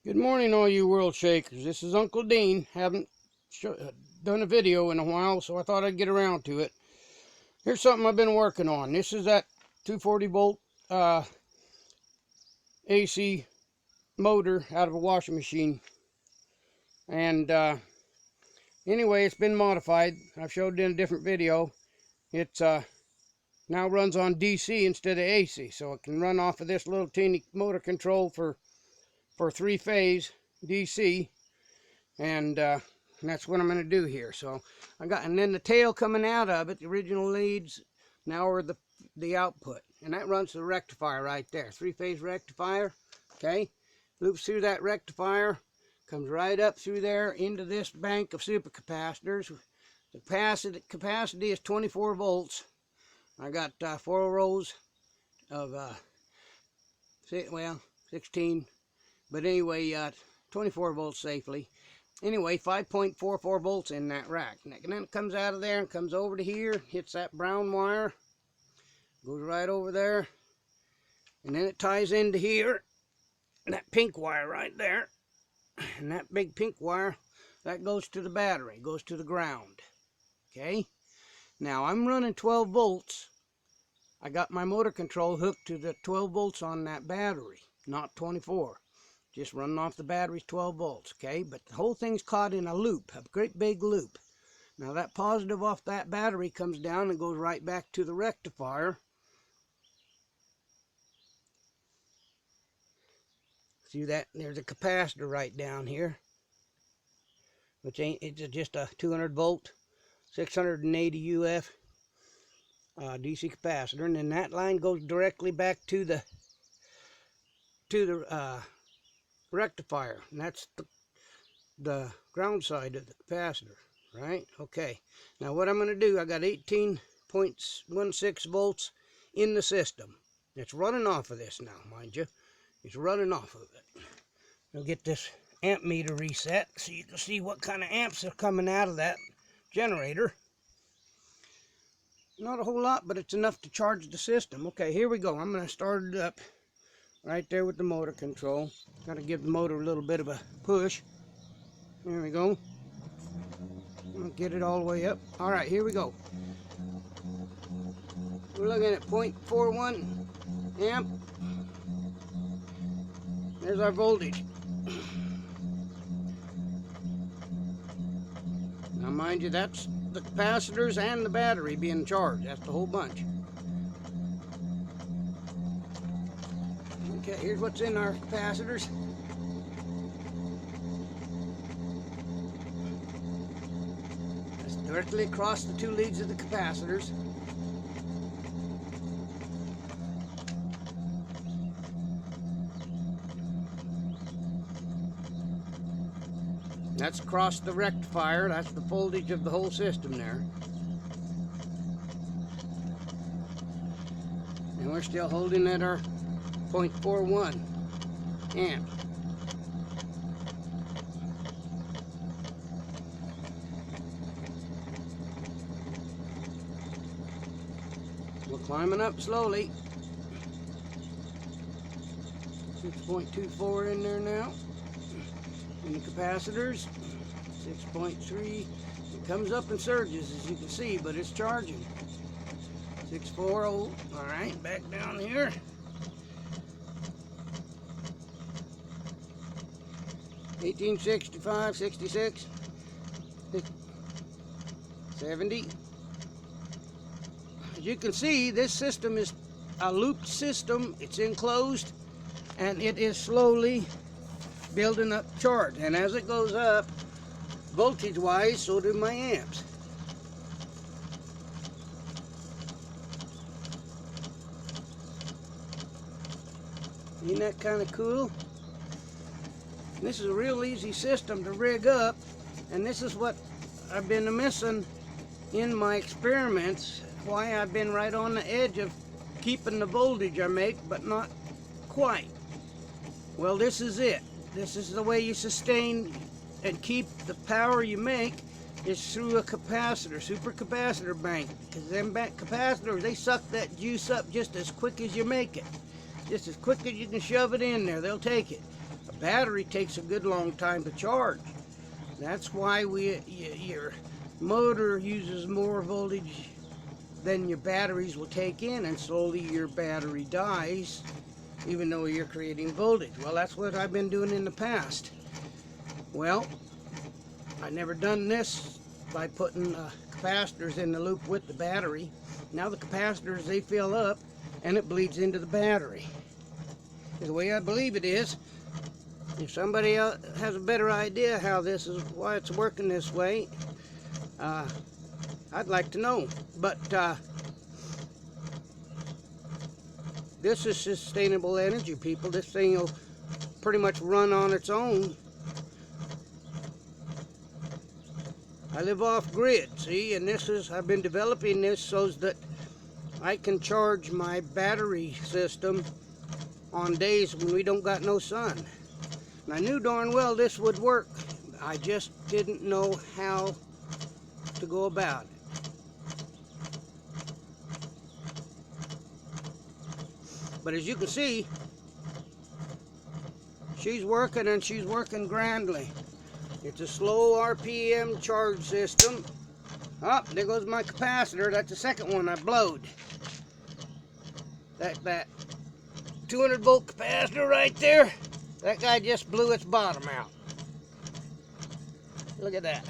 Good morning, all you world shakers. This is Uncle Dean. Haven't done a video in a while, so I thought I'd get around to it. Here's something I've been working on. This is that 240 volt AC motor out of a washing machine. And anyway, it's been modified. I've showed it in a different video. It's now runs on DC instead of AC, so it can run off of this little teeny motor control for 3-phase DC, and that's what I'm going to do here. So and then the tail coming out of it, the original leads now are the output, and that runs to the rectifier right there, 3-phase rectifier. Okay, loops through that rectifier, comes right up through there into this bank of supercapacitors. The capacity is 24 volts. I got 4 rows of 16. But anyway, 24 volts safely. Anyway, 5.44 volts in that rack. And then it comes out of there and comes over to here, hits that brown wire, goes right over there, and then it ties into here, and that pink wire right there. And that big pink wire, that goes to the battery, goes to the ground. Okay? Now, I'm running 12 volts. I got my motor control hooked to the 12 volts on that battery, not 24. Just running off the battery's 12 volts, okay? But the whole thing's caught in a loop, a great big loop. Now that positive off that battery comes down and goes right back to the rectifier. See that? There's a capacitor right down here, which it's just a 200 volt, 680 UF DC capacitor, and then that line goes directly back to the rectifier, and that's the ground side of the capacitor, right? Okay, now what I'm going to do, I got 18.16 volts in the system. It's running off of this now, mind you. It's running off of it. I'll get this amp meter reset so you can see what kind of amps are coming out of that generator. Not a whole lot, but it's enough to charge the system. Okay, here we go. I'm going to start it up right there with the motor control. Got to give the motor a little bit of a push. There we go. I'm going to get it all the way up. All right, here we go. We're looking at 0.41 amp. There's our voltage. Now mind you, that's the capacitors and the battery being charged. That's the whole bunch. Okay, here's what's in our capacitors. That's directly across the 2 leads of the capacitors. That's across the rectifier. That's the voltage of the whole system there. And we're still holding at our 0.41 amp. We're climbing up slowly. 6.24 in there now. In the capacitors, 6.3. It comes up and surges, as you can see, but it's charging. 640. All right, back down here. 1865, 66, 70. As you can see, this system is a looped system. It's enclosed, and it is slowly building up charge. And as it goes up, voltage-wise, so do my amps. Isn't that kind of cool? This is a real easy system to rig up, and this is what I've been missing in my experiments, why I've been right on the edge of keeping the voltage I make, but not quite. Well, this is it. This is the way you sustain and keep the power you make, is through a capacitor, supercapacitor bank, because them capacitors, they suck that juice up just as quick as you make it. Just as quick as you can shove it in there, they'll take it. A battery takes a good long time to charge. That's why your motor uses more voltage than your batteries will take in, and slowly your battery dies even though you're creating voltage. Well, that's what I've been doing in the past. Well, I never done this by putting capacitors in the loop with the battery. Now the capacitors, they fill up and it bleeds into the battery. The way I believe it is, if somebody else has a better idea how this is, why it's working this way, I'd like to know. But this is sustainable energy, people. This thing will pretty much run on its own. I live off grid, see, and this is, I've been developing this so that I can charge my battery system on days when we don't got no sun. And I knew darn well this would work. I just didn't know how to go about it. But as you can see, she's working, and she's working grandly. It's a slow RPM charge system. Oh, there goes my capacitor. That's the second one I blowed. That 200 volt capacitor right there, that guy just blew its bottom out. Look at that.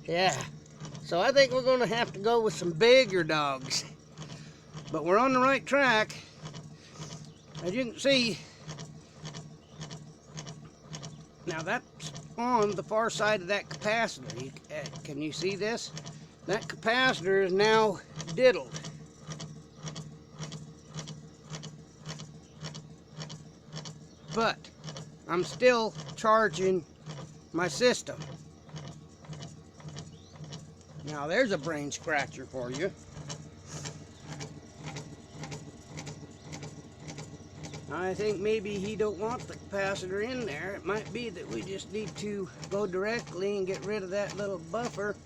Yeah. So I think we're going to have to go with some bigger dogs. But we're on the right track. As you can see, now that's on the far side of that capacitor. Can you see this? That capacitor is now diddled. But I'm still charging my system. Now there's a brain scratcher for you. I think maybe he don't want the capacitor in there. It might be that we just need to go directly and get rid of that little buffer.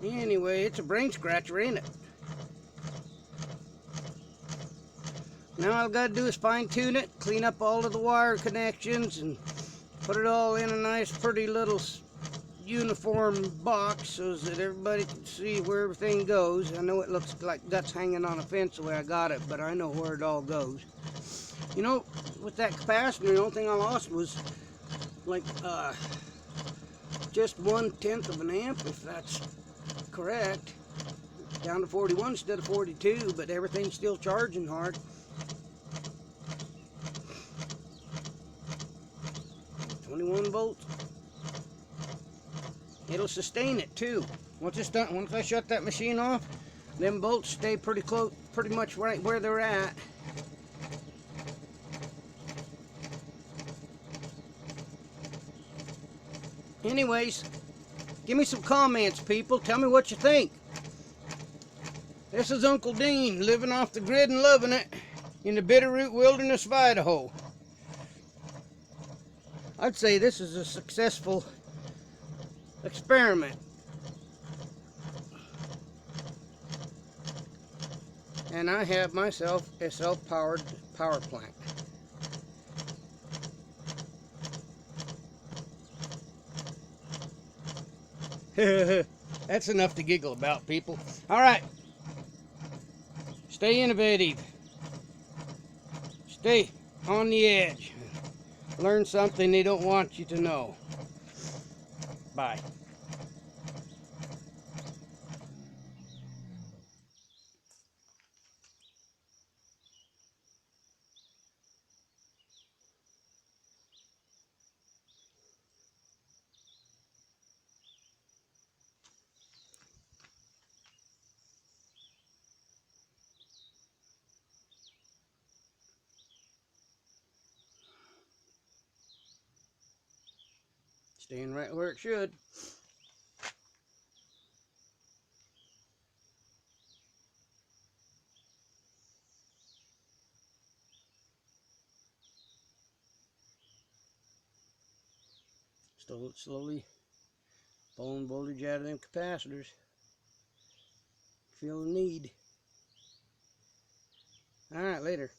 Anyway, it's a brain scratcher, ain't it? Now all I've got to do is fine tune it, clean up all of the wire connections, and put it all in a nice pretty little uniform box so that everybody can see where everything goes. I know it looks like guts hanging on a fence the way I got it, but I know where it all goes. You know, with that capacitor, the only thing I lost was like just 1/10 of an amp, if that's correct. Down to 41 instead of 42, but everything's still charging hard. Volts. It'll sustain it too. Once it's done, once I shut that machine off, them bolts stay pretty close, pretty much right where they're at. Anyways, give me some comments, people. Tell me what you think. This is Uncle Dean, living off the grid and loving it in the Bitterroot Wilderness of Idaho. I'd say this is a successful experiment. And I have myself a self-powered power plant. That's enough to giggle about, people. All right. Stay innovative. Stay on the edge. Learn something they don't want you to know. Bye. Staying right where it should. Slowly Pulling voltage out of them capacitors. Feel the need. Alright, later.